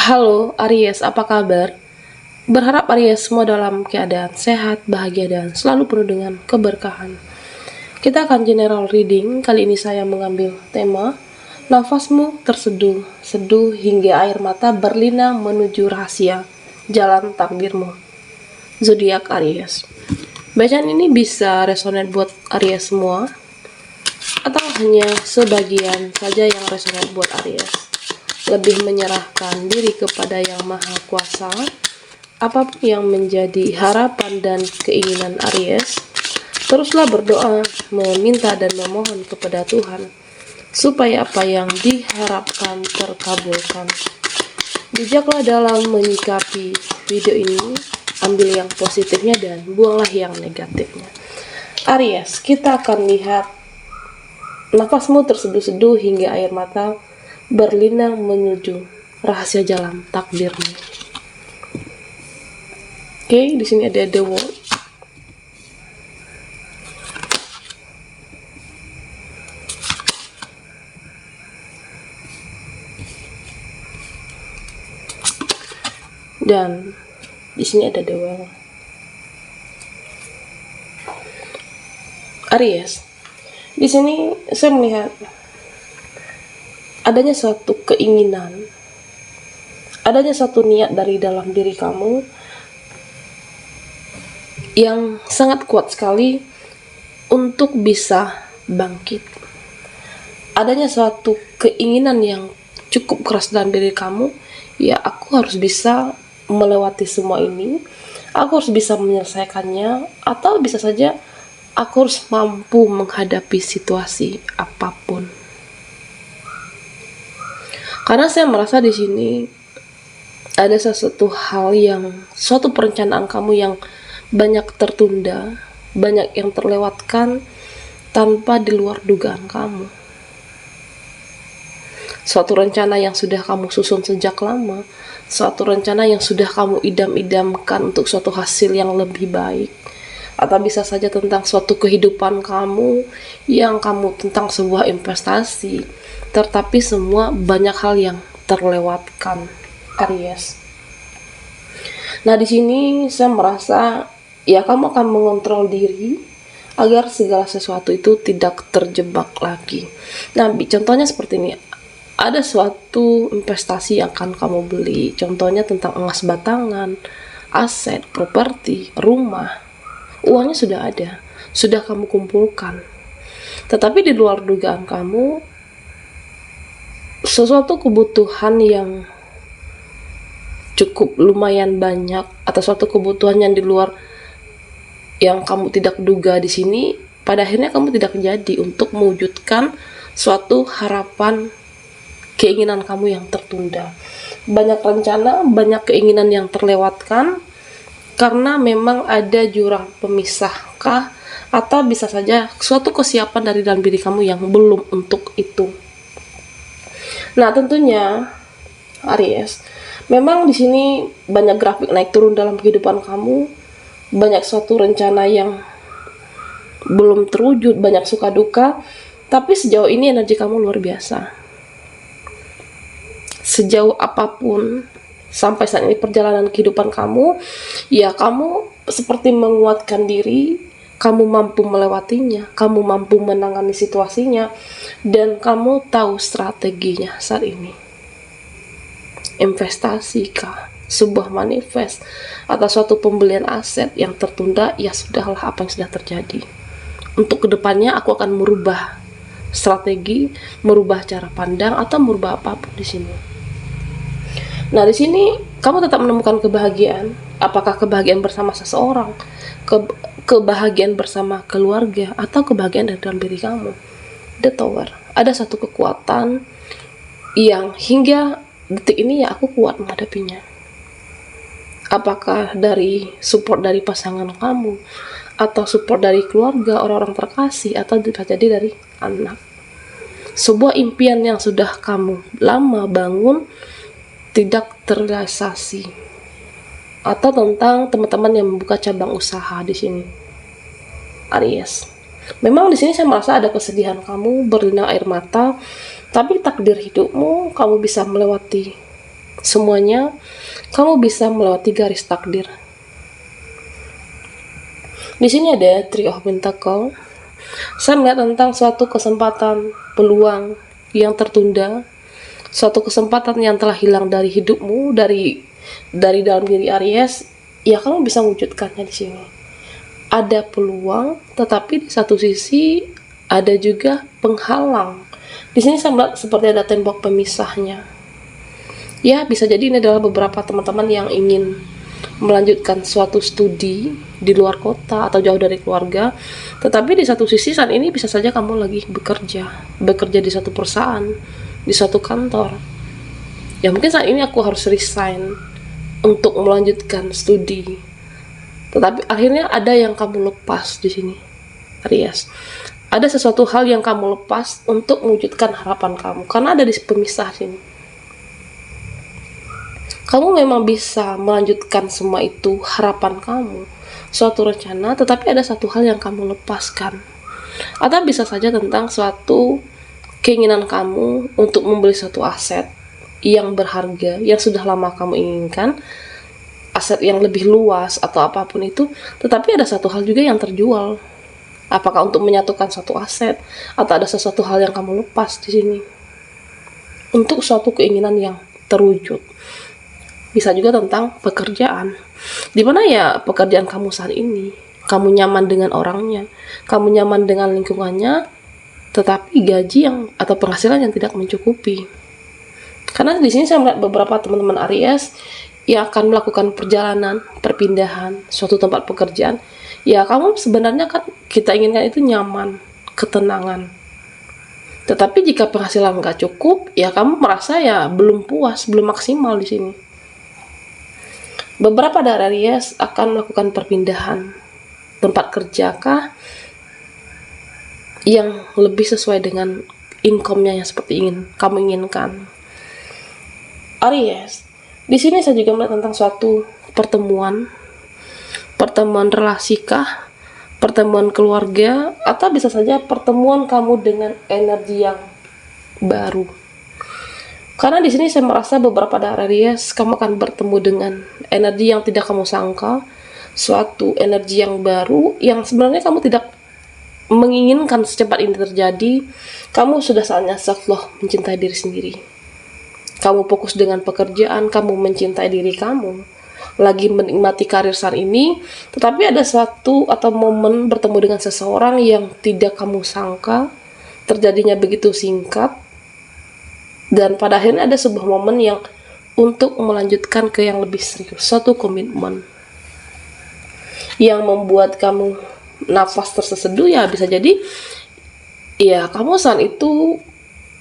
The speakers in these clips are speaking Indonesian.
Halo Aries, apa kabar? Berharap Aries semua dalam keadaan sehat, bahagia, dan selalu penuh dengan keberkahan. Kita akan general reading. Kali ini saya mengambil tema nafasmu terseduh, seduh hingga air mata berlinang menuju rahasia jalan takdirmu. Zodiak Aries. Bacaan ini bisa resonate buat Aries semua atau hanya sebagian saja yang resonate buat Aries. Lebih menyerahkan diri kepada Yang Maha Kuasa. Apapun yang menjadi harapan dan keinginan Aries, teruslah berdoa, meminta dan memohon kepada Tuhan supaya apa yang diharapkan terkabulkan. Bijaklah dalam menyikapi video ini, ambil yang positifnya dan buanglah yang negatifnya. Aries, kita akan lihat nafasmu terseduh-seduh hingga air mata berlinang menuju rahasia jalan takdirmu. Oke, di sini ada The World. Dan di sini ada The Well. Aries, di sini saya melihat adanya suatu keinginan, adanya satu niat dari dalam diri kamu yang sangat kuat sekali untuk bisa bangkit. Adanya suatu keinginan yang cukup keras dalam diri kamu, ya aku harus bisa melewati semua ini, aku harus bisa menyelesaikannya, atau bisa saja aku harus mampu menghadapi situasi apapun. Karena saya merasa di sini ada sesuatu hal yang, suatu perencanaan kamu yang banyak tertunda, banyak yang terlewatkan tanpa di luar dugaan kamu. Suatu rencana yang sudah kamu susun sejak lama, suatu rencana yang sudah kamu idam-idamkan untuk suatu hasil yang lebih baik, atau bisa saja tentang suatu kehidupan kamu yang kamu tentang sebuah investasi, tetapi semua banyak hal yang terlewatkan, Aries. Nah, di sini saya merasa ya kamu akan mengontrol diri agar segala sesuatu itu tidak terjebak lagi. Nah, contohnya seperti ini. Ada suatu investasi yang akan kamu beli, contohnya tentang emas batangan, aset, properti, rumah. Uangnya sudah ada, sudah kamu kumpulkan. Tetapi di luar dugaan kamu, sesuatu kebutuhan yang cukup lumayan banyak atau suatu kebutuhan yang di luar yang kamu tidak duga di sini, pada akhirnya kamu tidak jadi untuk mewujudkan suatu harapan keinginan kamu yang tertunda. Banyak rencana, banyak keinginan yang terlewatkan karena memang ada jurang pemisahkah, atau bisa saja suatu kesiapan dari dalam diri kamu yang belum untuk itu. Nah, tentunya Aries, memang di sini banyak grafik naik turun dalam kehidupan kamu, banyak suatu rencana yang belum terwujud, banyak suka duka, tapi sejauh ini energi kamu luar biasa. Sejauh apapun sampai saat ini perjalanan kehidupan kamu, ya kamu seperti menguatkan diri, kamu mampu melewatinya, kamu mampu menangani situasinya, dan kamu tahu strateginya saat ini. Investasi kah, sebuah manifest, atau suatu pembelian aset yang tertunda, ya sudahlah apa yang sudah terjadi. Untuk kedepannya aku akan merubah strategi, merubah cara pandang, atau merubah apapun di sini. Nah, di sini kamu tetap menemukan kebahagiaan. Apakah kebahagiaan bersama seseorang, kebahagiaan bersama keluarga, atau kebahagiaan dari dalam diri kamu. The Tower. Ada satu kekuatan yang hingga detik ini ya aku kuat menghadapinya. Apakah dari support dari pasangan kamu, atau support dari keluarga, orang-orang terkasih, atau bisa jadi dari anak. Sebuah impian yang sudah kamu lama bangun tidak terrealisasi, atau tentang teman-teman yang membuka cabang usaha di sini, Aries. Memang di sini saya merasa ada kesedihan kamu, berlinang air mata, tapi takdir hidupmu kamu bisa melewati semuanya, kamu bisa melewati garis takdir. Di sini ada Three of Pentacles. Saya melihat tentang suatu kesempatan, peluang yang tertunda, suatu kesempatan yang telah hilang dari hidupmu, dari dalam diri Aries. Ya, kamu bisa wujudkannya di sini. Ada peluang, tetapi di satu sisi ada juga penghalang. Di sini saya melihat seperti ada tembok pemisahnya. Ya, bisa jadi ini adalah beberapa teman-teman yang ingin melanjutkan suatu studi di luar kota atau jauh dari keluarga, tetapi di satu sisi saat ini bisa saja kamu lagi bekerja di satu perusahaan, di suatu kantor. Ya, mungkin saat ini aku harus resign untuk melanjutkan studi, tetapi akhirnya ada yang kamu lepas di sini, Aries. Ada sesuatu hal yang kamu lepas untuk mewujudkan harapan kamu, karena ada di pemisah sini. Kamu memang bisa melanjutkan semua itu, harapan kamu, suatu rencana, tetapi ada satu hal yang kamu lepaskan. Atau bisa saja tentang suatu keinginan kamu untuk membeli suatu aset yang berharga, yang sudah lama kamu inginkan, aset yang lebih luas atau apapun itu, tetapi ada satu hal juga yang terjual. Apakah untuk menyatukan satu aset, atau ada sesuatu hal yang kamu lepas di sini untuk suatu keinginan yang terwujud. Bisa juga tentang pekerjaan, dimana ya pekerjaan kamu saat ini, kamu nyaman dengan orangnya, kamu nyaman dengan lingkungannya, tetapi gaji yang atau penghasilan yang tidak mencukupi. Karena di sini saya melihat beberapa teman-teman Aries yang akan melakukan perjalanan, perpindahan, suatu tempat pekerjaan. Ya, kamu sebenarnya kan kita inginkan itu nyaman, ketenangan. Tetapi jika penghasilan nggak cukup, ya kamu merasa ya belum puas, belum maksimal di sini. Beberapa dari Aries akan melakukan perpindahan tempat kerja kah yang lebih sesuai dengan income-nya yang seperti kamu inginkan. Aries, di sini saya juga melihat tentang suatu pertemuan relasi kah, pertemuan keluarga, atau bisa saja pertemuan kamu dengan energi yang baru. Karena di sini saya merasa beberapa dari Aries kamu akan bertemu dengan energi yang tidak kamu sangka, suatu energi yang baru yang sebenarnya kamu tidak menginginkan secepat ini terjadi. Kamu sudah saatnya self-love, mencintai diri sendiri. Kamu fokus dengan pekerjaan, kamu mencintai diri kamu, lagi menikmati karir saat ini, tetapi ada suatu atau momen bertemu dengan seseorang yang tidak kamu sangka, terjadinya begitu singkat, dan pada akhirnya ada sebuah momen yang untuk melanjutkan ke yang lebih serius, suatu komitmen yang membuat kamu nafas terseduh. Ya, bisa jadi ya kamu saat itu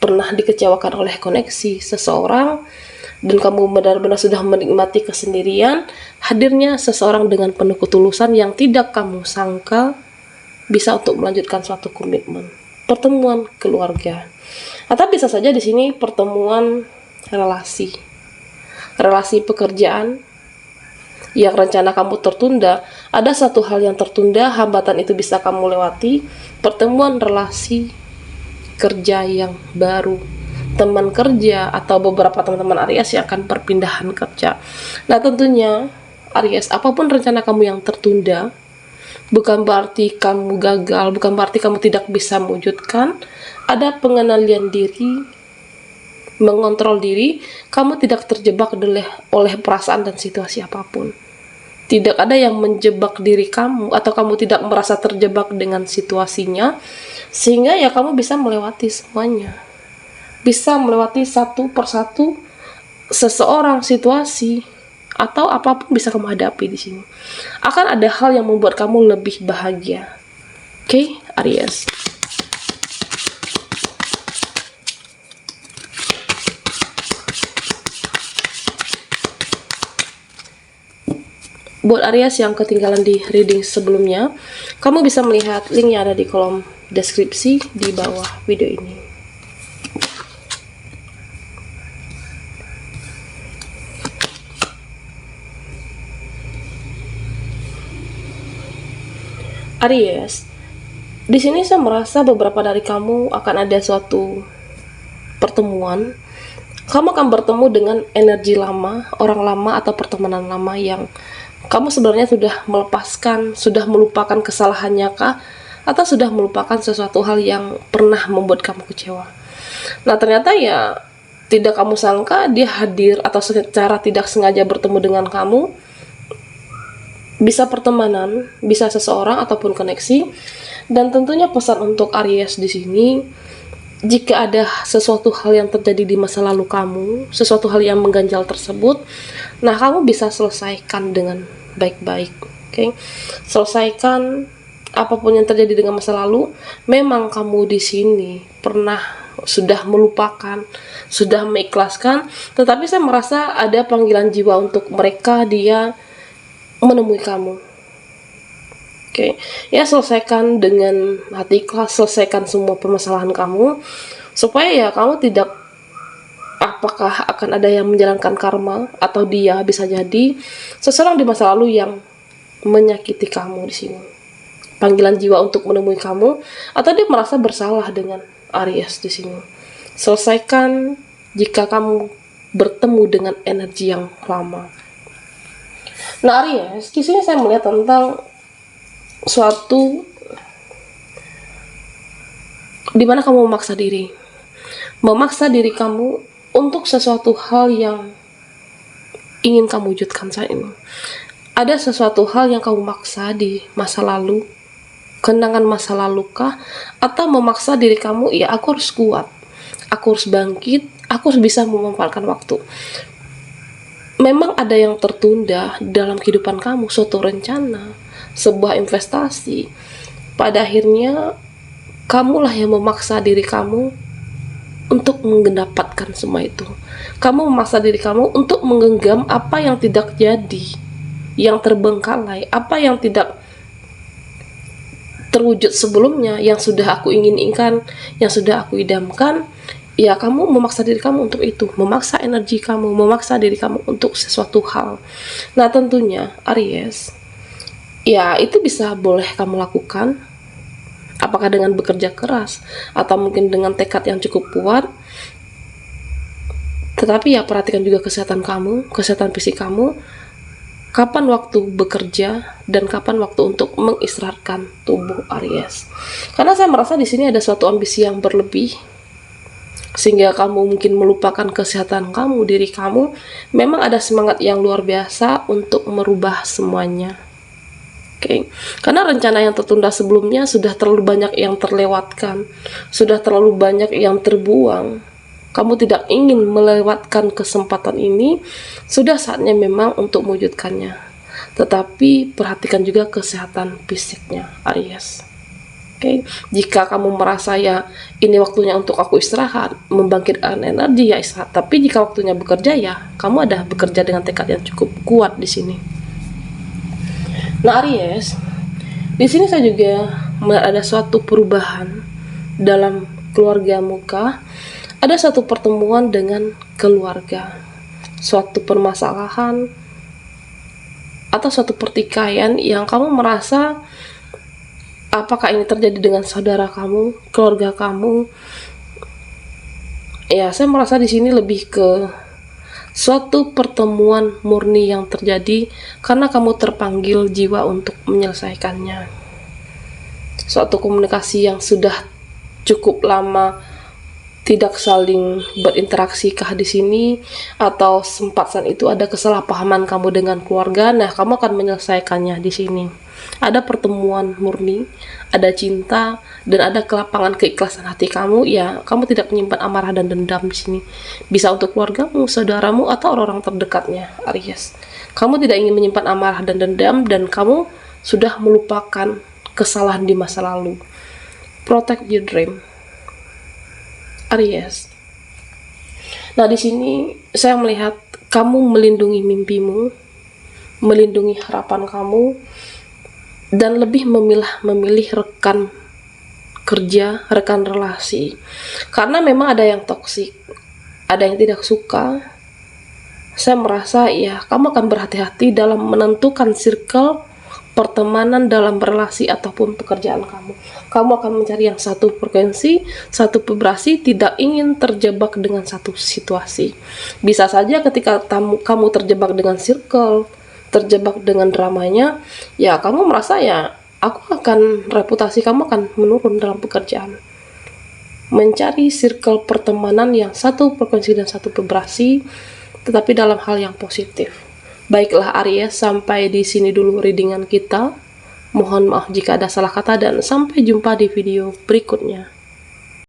pernah dikecewakan oleh koneksi seseorang, dan kamu benar-benar sudah menikmati kesendirian. Hadirnya seseorang dengan penuh ketulusan yang tidak kamu sangka bisa untuk melanjutkan suatu komitmen, pertemuan keluarga, atau bisa saja di sini pertemuan relasi pekerjaan yang rencana kamu tertunda. Ada satu hal yang tertunda, hambatan itu bisa kamu lewati. Pertemuan relasi kerja yang baru, teman kerja, atau beberapa teman-teman Aries yang akan perpindahan kerja. Nah, tentunya Aries, apapun rencana kamu yang tertunda, bukan berarti kamu gagal, bukan berarti kamu tidak bisa mewujudkan. Ada pengenalian diri, mengontrol diri, kamu tidak terjebak oleh perasaan dan situasi apapun. Tidak ada yang menjebak diri kamu, atau kamu tidak merasa terjebak dengan situasinya, sehingga ya kamu bisa melewati semuanya. Bisa melewati satu persatu seseorang, situasi, atau apapun bisa kamu hadapi di sini. Akan ada hal yang membuat kamu lebih bahagia. Oke, Aries. Buat Aries yang ketinggalan di reading sebelumnya, kamu bisa melihat link yang ada di kolom deskripsi di bawah video ini. Aries, di sini saya merasa beberapa dari kamu akan ada suatu pertemuan Kamu akan bertemu dengan energi lama, orang lama atau pertemanan lama yang kamu sebenarnya sudah melepaskan, sudah melupakan kesalahannya kah? Atau sudah melupakan sesuatu hal yang pernah membuat kamu kecewa. Nah ternyata ya tidak kamu sangka dia hadir atau secara tidak sengaja bertemu dengan kamu. Bisa pertemanan, bisa seseorang ataupun koneksi. Dan tentunya pesan untuk Aries di sini, jika ada sesuatu hal yang terjadi di masa lalu kamu, sesuatu hal yang mengganjal tersebut, nah kamu bisa selesaikan dengan baik-baik. Oke? Selesaikan apapun yang terjadi dengan masa lalu. Memang kamu di sini pernah sudah melupakan, sudah mengikhlaskan, tetapi saya merasa ada panggilan jiwa untuk mereka, dia menemui kamu. Oke, ya selesaikan dengan hati ikhlas, selesaikan semua permasalahan kamu, supaya ya kamu tidak, apakah akan ada yang menjalankan karma, atau dia bisa jadi seseorang di masa lalu yang menyakiti kamu di sini. Panggilan jiwa untuk menemui kamu, atau dia merasa bersalah dengan Aries di sini. Selesaikan jika kamu bertemu dengan energi yang lama. Nah Aries, di sini saya melihat tentang suatu dimana kamu memaksa diri kamu untuk sesuatu hal yang ingin kamu wujudkan saat ini. Ada sesuatu hal yang kamu maksa di masa lalu, kenangan masa lalu kah, atau memaksa diri kamu, ya aku harus kuat, aku harus bangkit, aku harus bisa memanfaatkan waktu. Memang ada yang tertunda dalam kehidupan kamu, suatu rencana, sebuah investasi. Pada akhirnya kamulah yang memaksa diri kamu untuk mendapatkan semua itu. Kamu memaksa diri kamu untuk menggenggam apa yang tidak jadi, yang terbengkalai, apa yang tidak terwujud sebelumnya, yang sudah aku inginkan, yang sudah aku idamkan. Ya kamu memaksa diri kamu untuk itu, memaksa energi kamu, memaksa diri kamu untuk sesuatu hal. Nah tentunya Aries, ya itu bisa boleh kamu lakukan, apakah dengan bekerja keras atau mungkin dengan tekad yang cukup kuat. Tetapi ya perhatikan juga kesehatan kamu, kesehatan fisik kamu, kapan waktu bekerja dan kapan waktu untuk mengistirahatkan tubuh Aries. Karena saya merasa di sini ada suatu ambisi yang berlebih, sehingga kamu mungkin melupakan kesehatan kamu, diri kamu. Memang ada semangat yang luar biasa untuk merubah semuanya. Oke. Karena rencana yang tertunda sebelumnya sudah terlalu banyak yang terlewatkan, sudah terlalu banyak yang terbuang. Kamu tidak ingin melewatkan kesempatan ini, sudah saatnya memang untuk mewujudkannya. Tetapi perhatikan juga kesehatan fisiknya, Aries. Oke. Jika kamu merasa ya ini waktunya untuk aku istirahat, membangkitkan energi, ya istirahat. Tapi jika waktunya bekerja, ya kamu ada bekerja dengan tekad yang cukup kuat di sini. Nah Aries, di sini saya juga melihat ada suatu perubahan dalam keluargamu kah? Ada suatu pertemuan dengan keluarga, suatu permasalahan atau suatu pertikaian yang kamu merasa, apakah ini terjadi dengan saudara kamu, keluarga kamu? Ya, saya merasa di sini lebih ke suatu pertemuan murni yang terjadi karena kamu terpanggil jiwa untuk menyelesaikannya. Suatu komunikasi yang sudah cukup lama tidak saling berinteraksi kah di sini, atau sempat saat itu ada kesalahpahaman kamu dengan keluarga. Nah, kamu akan menyelesaikannya di sini. Ada pertemuan murni, ada cinta, dan ada kelapangan keikhlasan hati kamu. Ya, kamu tidak menyimpan amarah dan dendam di sini. Bisa untuk keluargamu, saudaramu, atau orang-orang terdekatnya, Aries. Kamu tidak ingin menyimpan amarah dan dendam, dan kamu sudah melupakan kesalahan di masa lalu. Protect your dream, Aries. Nah, di sini saya melihat kamu melindungi mimpimu, melindungi harapan kamu, dan lebih memilih rekan kerja, rekan relasi. Karena memang ada yang toksik, ada yang tidak suka. Saya merasa ya kamu akan berhati-hati dalam menentukan circle pertemanan, dalam relasi, ataupun pekerjaan kamu. Kamu akan mencari yang satu frekuensi, satu vibrasi, tidak ingin terjebak dengan satu situasi. Bisa saja ketika kamu terjebak dengan circle, terjebak dengan dramanya, ya kamu merasa ya, reputasi kamu akan menurun dalam pekerjaan. Mencari circle pertemanan yang satu frekuensi dan satu vibrasi, tetapi dalam hal yang positif. Baiklah Aries, sampai di sini dulu readingan kita. Mohon maaf jika ada salah kata dan sampai jumpa di video berikutnya.